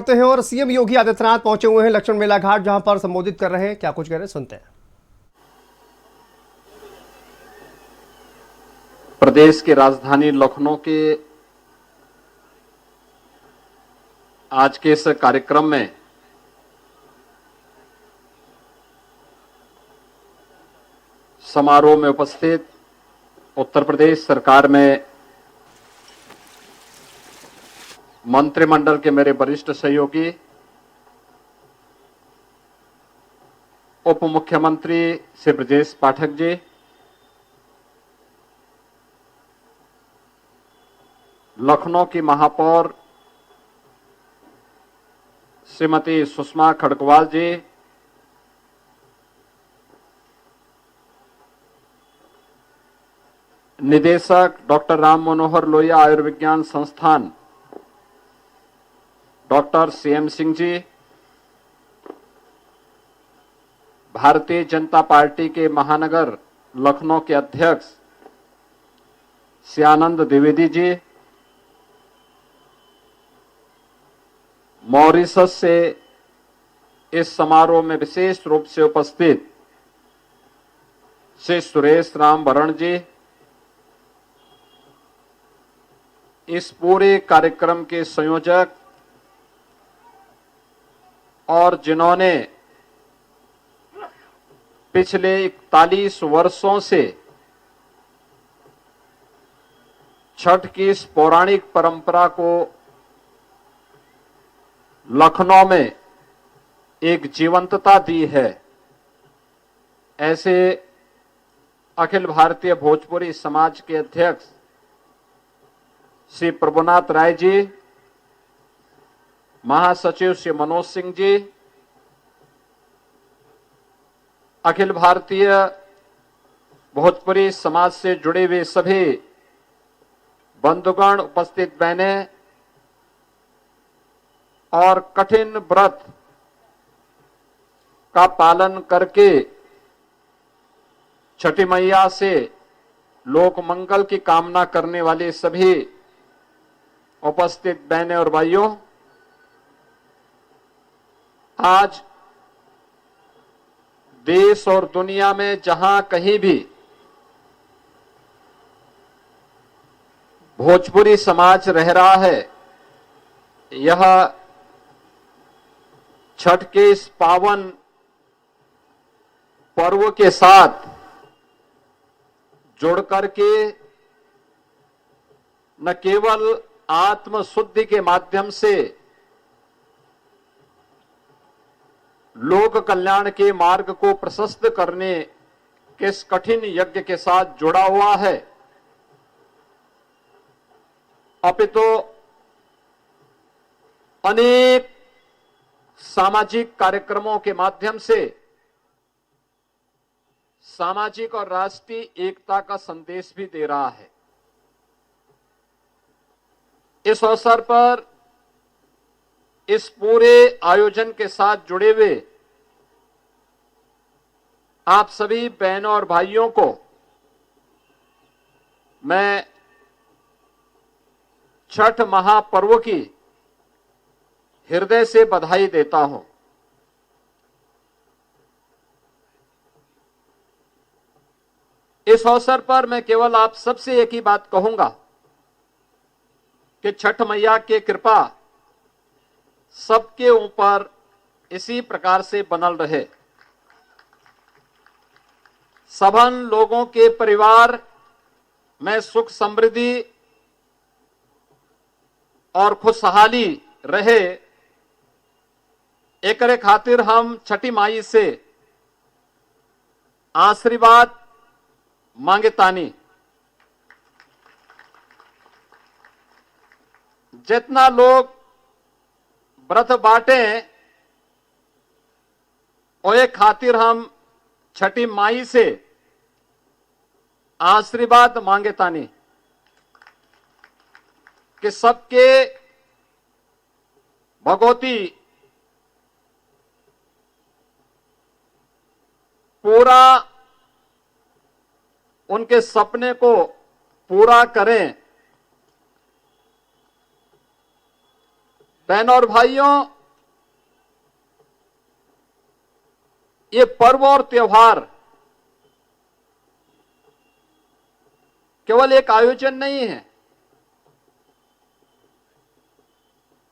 करते हैं और सीएम योगी आदित्यनाथ पहुंचे हुए हैं लक्ष्मण मेला घाट, जहां पर संबोधित कर रहे हैं। क्या कुछ कह रहे हैं, सुनते हैं। प्रदेश की राजधानी लखनऊ के आज के इस कार्यक्रम में समारोह में उपस्थित उत्तर प्रदेश सरकार में मंत्रिमंडल के मेरे वरिष्ठ सहयोगी, उप मुख्यमंत्री श्री ब्रजेश पाठक जी, लखनऊ की महापौर श्रीमती सुषमा खड़गवाल जी, निदेशक डॉक्टर राम मनोहर लोहिया आयुर्विज्ञान संस्थान doctor CM Singh ji, Bharatiya Janata party के महानगर लखनऊ के अध्यक्ष श्री आनंद द्विवेदी जी, मॉरिशस से इस समारोह में विशेष रूप से उपस्थित श्री सुरेश राम वरण जी, इस पूरे कार्यक्रम के संयोजक और जिन्होंने पिछले 41 वर्षों से छठ की इस पौराणिक परंपरा को लखनऊ में एक जीवंतता दी है, ऐसे अखिल भारतीय भोजपुरी समाज के अध्यक्ष श्री प्रभुनाथ राय जी, महासचिव श्री मनोज सिंह जी, अखिल भारतीय भोजपुरी समाज से जुड़े हुए सभी बंधुगण, उपस्थित बहनें और कठिन व्रत का पालन करके छठी मैया से लोक मंगल की कामना करने वाले सभी उपस्थित बहनें और भाइयों, आज देश और दुनिया में जहां कहीं भी भोजपुरी समाज रह रहा है, यह छठ के इस पावन पर्व के साथ जुड़ करके न केवल आत्म शुद्धि के माध्यम से लोक कल्याण के मार्ग को प्रशस्त करने के इस कठिन यज्ञ के साथ जुड़ा हुआ है, अपितु अनेक सामाजिक कार्यक्रमों के माध्यम से सामाजिक और राष्ट्रीय एकता का संदेश भी दे रहा है। इस अवसर पर इस पूरे आयोजन के साथ जुड़े हुए आप सभी बहनों और भाइयों को मैं छठ महापर्व की हृदय से बधाई देता हूं। इस अवसर पर मैं केवल आप सबसे एक ही बात कहूंगा कि छठ मैया की कृपा सबके ऊपर इसी प्रकार से बनल रहे। सबन लोगों के परिवार में सुख समृद्धि और खुशहाली रहे, एकरे खातिर हम छठी माई से आशीर्वाद मांगतानी। जितना लोग व्रत बाटे ओए खातिर हम छठी माई से आशीर्वाद मांगतानी कि सबके भगवती पूरा उनके सपने को पूरा करें। बहनों और भाइयों, ये पर्व और त्योहार केवल एक आयोजन नहीं है,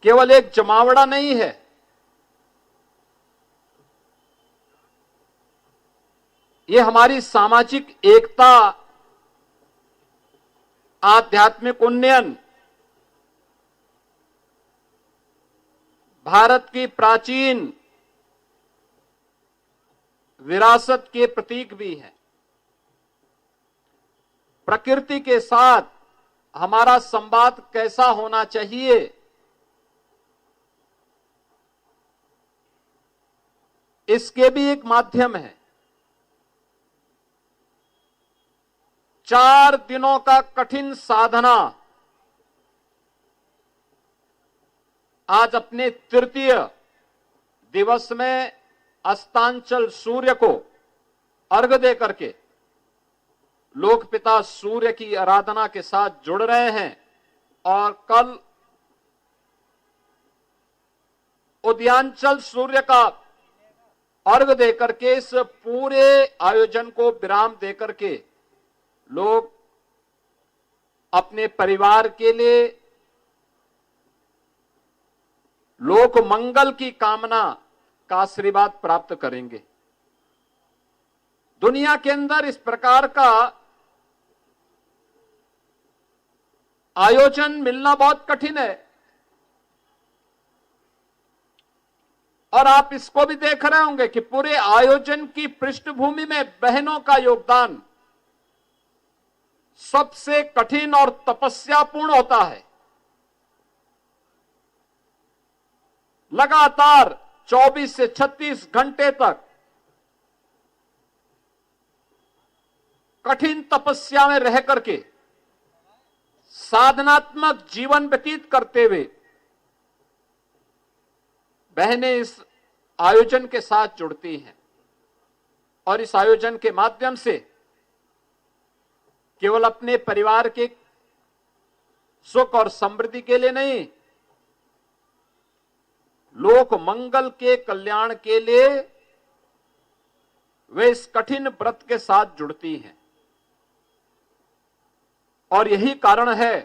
केवल एक जमावड़ा नहीं है। ये हमारी सामाजिक एकता, आध्यात्मिक उन्नयन, भारत की प्राचीन विरासत के प्रतीक भी है। प्रकृति के साथ हमारा संवाद कैसा होना चाहिए, इसके भी एक माध्यम है। 4 दिनों का कठिन साधना आज अपने तृतीय दिवस में अस्तांचल सूर्य को अर्घ्य दे करके लोक पिता सूर्य की आराधना के साथ जुड़ रहे हैं और कल उदयांचल सूर्य का अर्घ्य देकर के इस पूरे आयोजन को विराम देकर के लोग अपने परिवार के लिए लोक मंगल की कामना का आशीर्वाद प्राप्त करेंगे। दुनिया के अंदर इस प्रकार का आयोजन मिलना बहुत कठिन है और आप इसको भी देख रहे होंगे कि पूरे आयोजन की पृष्ठभूमि में बहनों का योगदान सबसे कठिन और तपस्यापूर्ण होता है। लगातार 24 से 36 घंटे तक कठिन तपस्या में रह करके साधनात्मक जीवन व्यतीत करते हुए बहनें इस आयोजन के साथ जुड़ती हैं और इस आयोजन के माध्यम से केवल अपने परिवार के सुख और समृद्धि के लिए नहीं, लोक मंगल के कल्याण के लिए वे इस कठिन व्रत के साथ जुड़ती हैं। और यही कारण है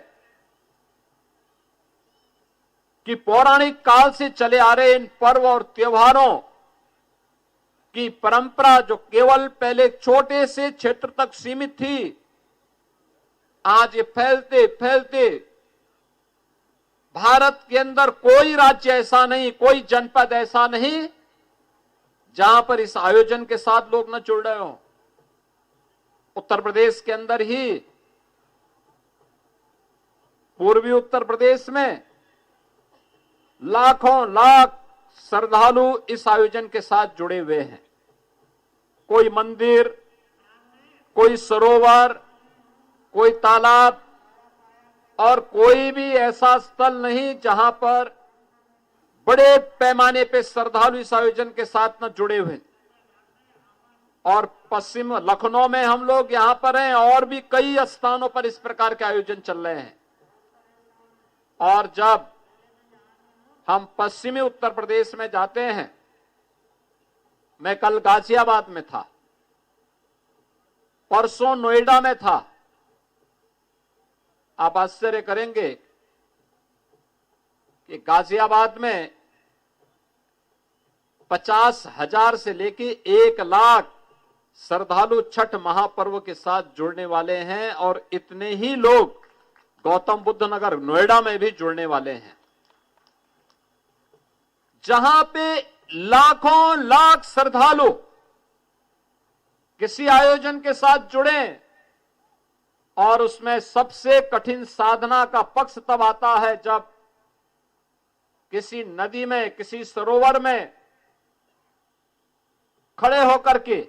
कि पौराणिक काल से चले आ रहे इन पर्व और त्योहारों की परंपरा, जो केवल पहले छोटे से क्षेत्र तक सीमित थी, आज ये फैलते फैलते भारत के अंदर कोई राज्य ऐसा नहीं, कोई जनपद ऐसा नहीं जहां पर इस आयोजन के साथ लोग न जुड़ रहे हो। उत्तर प्रदेश के अंदर ही, पूर्वी उत्तर प्रदेश में लाखों लाख श्रद्धालु इस आयोजन के साथ जुड़े हुए हैं। कोई मंदिर, कोई सरोवर, कोई तालाब और कोई भी ऐसा स्थल नहीं जहां पर बड़े पैमाने पे श्रद्धालु इस आयोजन के साथ न जुड़े हुए। और पश्चिम लखनऊ में हम लोग यहां पर हैं और भी कई स्थानों पर इस प्रकार के आयोजन चल रहे हैं। और जब हम पश्चिमी उत्तर प्रदेश में जाते हैं, मैं कल गाजियाबाद में था, परसों नोएडा में था, आप आश्चर्य करेंगे कि गाजियाबाद में 50,000 से लेके 1 लाख श्रद्धालु छठ महापर्व के साथ जुड़ने वाले हैं और इतने ही लोग गौतम बुद्ध नगर नोएडा में भी जुड़ने वाले हैं, जहां पे लाखों लाख श्रद्धालु किसी आयोजन के साथ जुड़े। और उसमें सबसे कठिन साधना का पक्ष तब आता है जब किसी नदी में, किसी सरोवर में खड़े होकर के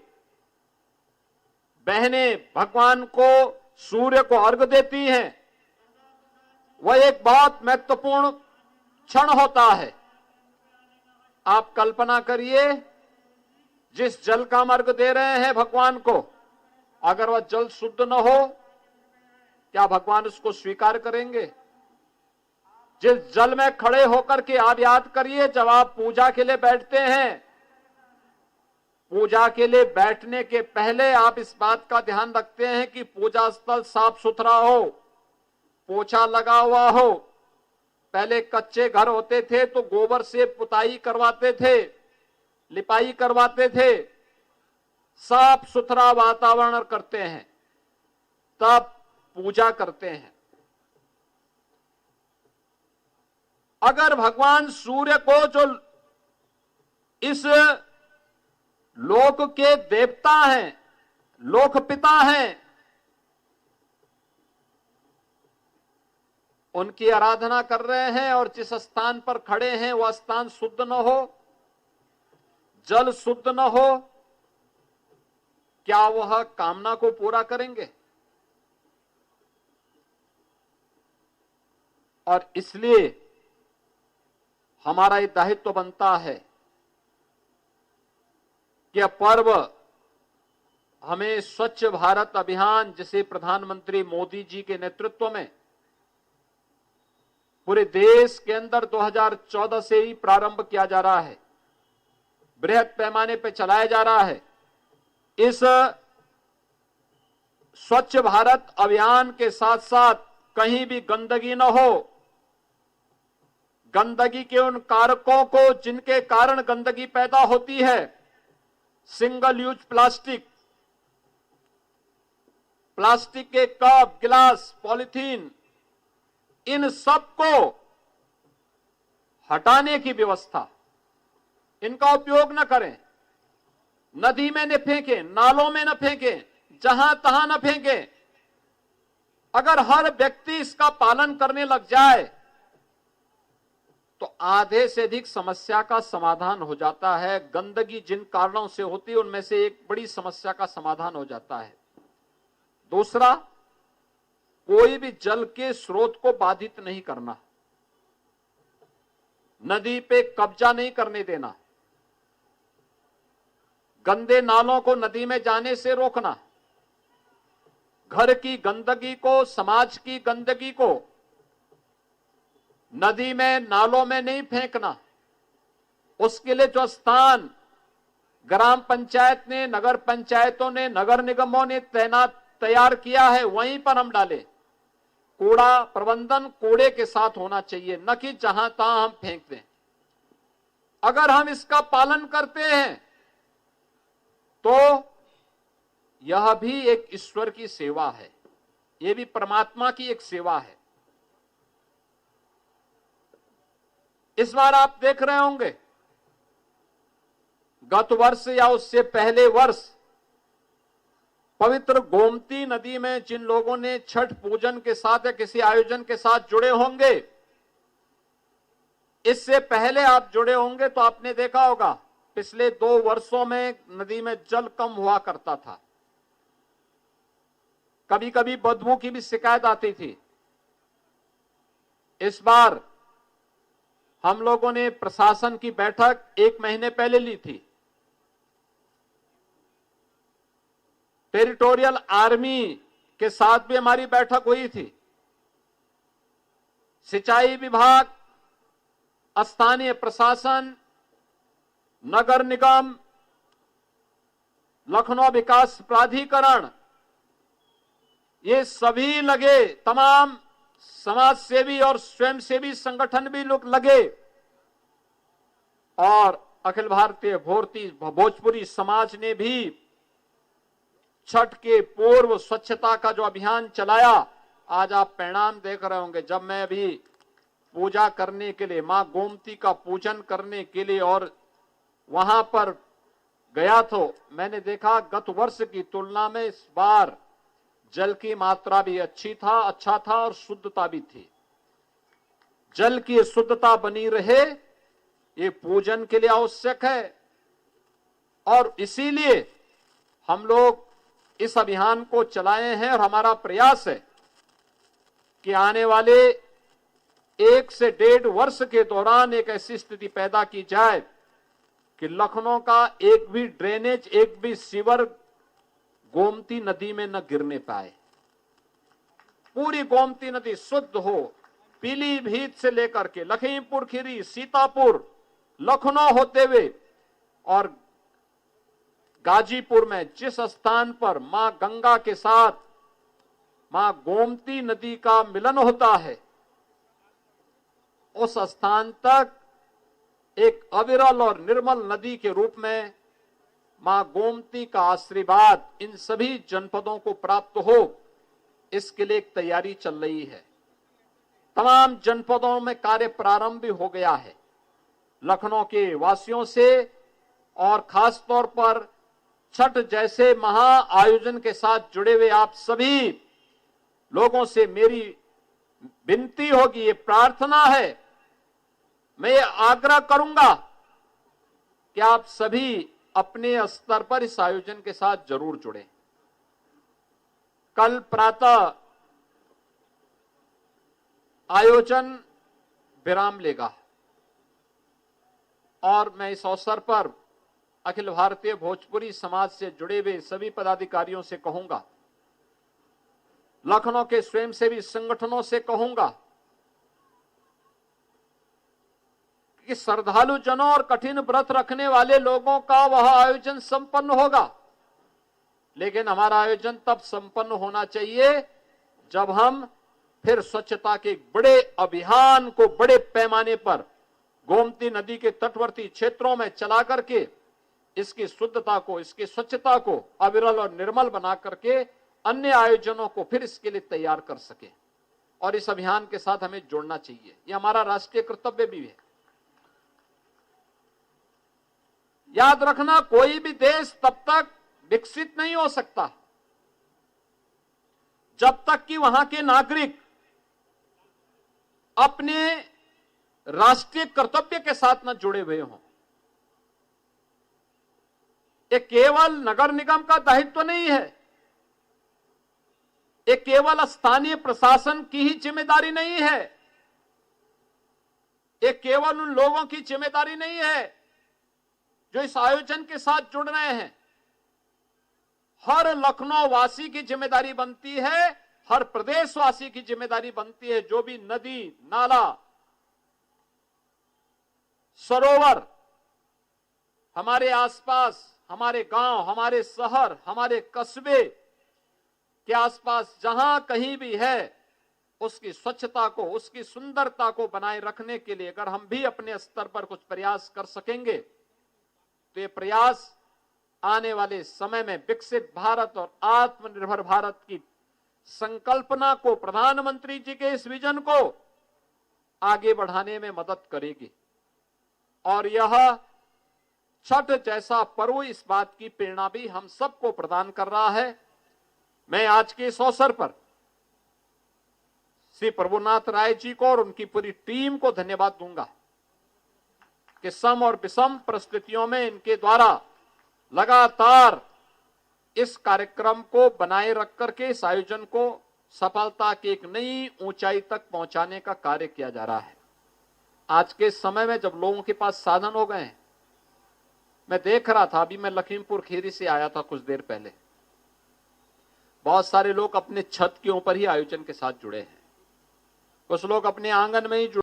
बहनें भगवान को, सूर्य को अर्घ्य देती हैं। वह एक बहुत महत्वपूर्ण क्षण होता है। आप कल्पना करिए, जिस जल का हम अर्घ्य दे रहे हैं भगवान को, अगर वह जल शुद्ध न हो, क्या भगवान उसको स्वीकार करेंगे? जिस जल में खड़े होकर के आप याद करिए, जब आप पूजा के लिए बैठते हैं, पूजा के लिए बैठने के पहले आप इस बात का ध्यान रखते हैं कि पूजा स्थल साफ सुथरा हो, पोछा लगा हुआ हो। पहले कच्चे घर होते थे तो गोबर से पुताई करवाते थे, लिपाई करवाते थे, साफ सुथरा वातावरण करते हैं, तब पूजा करते हैं। अगर भगवान सूर्य को, जो इस लोक के देवता हैं, लोक पिता हैं, उनकी आराधना कर रहे हैं और जिस स्थान पर खड़े हैं वह स्थान शुद्ध न हो, जल शुद्ध न हो, क्या वह कामना को पूरा करेंगे? और इसलिए हमारा ये दायित्व बनता है कि यह पर्व हमें स्वच्छ भारत अभियान, जिसे प्रधानमंत्री मोदी जी के नेतृत्व में पूरे देश के अंदर 2014 से ही प्रारंभ किया जा रहा है, बृहद पैमाने पर चलाया जा रहा है। इस स्वच्छ भारत अभियान के साथ साथ कहीं भी गंदगी न हो, गंदगी के उन कारकों को जिनके कारण गंदगी पैदा होती है, सिंगल यूज प्लास्टिक, प्लास्टिक के कप, गिलास, पॉलिथीन, इन सब को हटाने की व्यवस्था, इनका उपयोग न करें, नदी में न फेंकें, नालों में न फेंकें, जहां तहां न फेंकें। अगर हर व्यक्ति इसका पालन करने लग जाए तो आधे से अधिक समस्या का समाधान हो जाता है। गंदगी जिन कारणों से होती है उनमें से एक बड़ी समस्या का समाधान हो जाता है। दूसरा, कोई भी जल के स्रोत को बाधित नहीं करना, नदी पे कब्जा नहीं करने देना, गंदे नालों को नदी में जाने से रोकना, घर की गंदगी को, समाज की गंदगी को नदी में, नालों में नहीं फेंकना। उसके लिए जो स्थान ग्राम पंचायत ने, नगर पंचायतों ने, नगर निगमों ने तैयार किया है, वहीं पर हम डालें। कूड़ा प्रबंधन कूड़े के साथ होना चाहिए, न कि जहां तहां हम फेंक दें। अगर हम इसका पालन करते हैं तो यह भी एक ईश्वर की सेवा है, यह भी परमात्मा की एक सेवा है। इस बार आप देख रहे होंगे, गत वर्ष या उससे पहले वर्ष पवित्र गोमती नदी में जिन लोगों ने छठ पूजन के साथ या किसी आयोजन के साथ जुड़े होंगे, इससे पहले आप जुड़े होंगे तो आपने देखा होगा पिछले 2 वर्षों में नदी में जल कम हुआ करता था, कभी कभी बदबू की भी शिकायत आती थी। इस बार हम लोगों ने प्रशासन की बैठक 1 महीने पहले ली थी। टेरिटोरियल आर्मी के साथ भी हमारी बैठक हुई थी। सिंचाई विभाग, स्थानीय प्रशासन, नगर निगम, लखनऊ विकास प्राधिकरण, ये सभी लगे, तमाम समाज सेवी और स्वयंसेवी संगठन भी लोग लगे, और अखिल भारतीय भोजपुरी समाज ने भी छठ के पूर्व स्वच्छता का जो अभियान चलाया, आज आप परिणाम देख रहे होंगे। जब मैं अभी पूजा करने के लिए, मां गोमती का पूजन करने के लिए और वहां पर गया तो मैंने देखा गत वर्ष की तुलना में इस बार जल की मात्रा भी अच्छा था और शुद्धता भी थी। जल की शुद्धता बनी रहे, ये पूजन के लिए आवश्यक है, और इसीलिए हम लोग इस अभियान को चलाए हैं। और हमारा प्रयास है कि आने वाले 1 से 1.5 वर्ष के दौरान एक ऐसी स्थिति पैदा की जाए कि लखनऊ का एक भी ड्रेनेज, एक भी सीवर गोमती नदी में न गिरने पाए। पूरी गोमती नदी शुद्ध हो, पीलीभीत से लेकर के लखीमपुर खीरी, सीतापुर, लखनऊ होते हुए और गाजीपुर में जिस स्थान पर मां गंगा के साथ मां गोमती नदी का मिलन होता है, उस स्थान तक एक अविरल और निर्मल नदी के रूप में मां गोमती का आशीर्वाद इन सभी जनपदों को प्राप्त हो, इसके लिए एक तैयारी चल रही है। तमाम जनपदों में कार्य प्रारंभ भी हो गया है। लखनऊ के वासियों से और खास तौर पर छठ जैसे महा आयोजन के साथ जुड़े हुए आप सभी लोगों से मेरी विनती होगी, ये प्रार्थना है, मैं ये आग्रह करूंगा कि आप सभी अपने स्तर पर इस आयोजन के साथ जरूर जुड़ें। कल प्रातः आयोजन विराम लेगा और मैं इस अवसर पर अखिल भारतीय भोजपुरी समाज से जुड़े हुए सभी पदाधिकारियों से कहूंगा, लखनऊ के स्वयंसेवी संगठनों से कहूंगा कि श्रद्धालु जनों और कठिन व्रत रखने वाले लोगों का वह आयोजन संपन्न होगा, लेकिन हमारा आयोजन तब संपन्न होना चाहिए जब हम फिर स्वच्छता के बड़े अभियान को बड़े पैमाने पर गोमती नदी के तटवर्ती क्षेत्रों में चला करके इसकी शुद्धता को, इसकी स्वच्छता को अविरल और निर्मल बना करके अन्य आयोजनों को फिर इसके लिए तैयार कर सके। और इस अभियान के साथ हमें जोड़ना चाहिए, यह हमारा राष्ट्रीय कर्तव्य भी है। याद रखना, कोई भी देश तब तक विकसित नहीं हो सकता जब तक कि वहां के नागरिक अपने राष्ट्रीय कर्तव्य के साथ न जुड़े हुए हों। ये केवल नगर निगम का दायित्व नहीं है, ये केवल स्थानीय प्रशासन की ही जिम्मेदारी नहीं है, ये केवल उन लोगों की जिम्मेदारी नहीं है जो इस आयोजन के साथ जुड़ रहे हैं। हर लखनऊ वासी की जिम्मेदारी बनती है, हर प्रदेशवासी की जिम्मेदारी बनती है, जो भी नदी, नाला, सरोवर हमारे आसपास, हमारे गांव, हमारे शहर, हमारे कस्बे के आसपास जहां कहीं भी है, उसकी स्वच्छता को, उसकी सुंदरता को बनाए रखने के लिए अगर हम भी अपने स्तर पर कुछ प्रयास कर सकेंगे तो ये प्रयास आने वाले समय में विकसित भारत और आत्मनिर्भर भारत की संकल्पना को, प्रधानमंत्री जी के इस विजन को आगे बढ़ाने में मदद करेगी। और यह छठ जैसा पर्व इस बात की प्रेरणा भी हम सबको प्रदान कर रहा है। मैं आज के इस अवसर पर श्री प्रभुनाथ राय जी को और उनकी पूरी टीम को धन्यवाद दूंगा कि सम और विषम परिस्थितियों में इनके द्वारा लगातार इस कार्यक्रम को बनाए रख करके इस आयोजन को सफलता की एक नई ऊंचाई तक पहुंचाने का कार्य किया जा रहा है। आज के समय में जब लोगों के पास साधन हो गए हैं, मैं देख रहा था, अभी मैं लखीमपुर खीरी से आया था कुछ देर पहले, बहुत सारे लोग अपने छत के ऊपर ही आयोजन के साथ जुड़े हैं, कुछ लोग अपने आंगन में ही जुड़े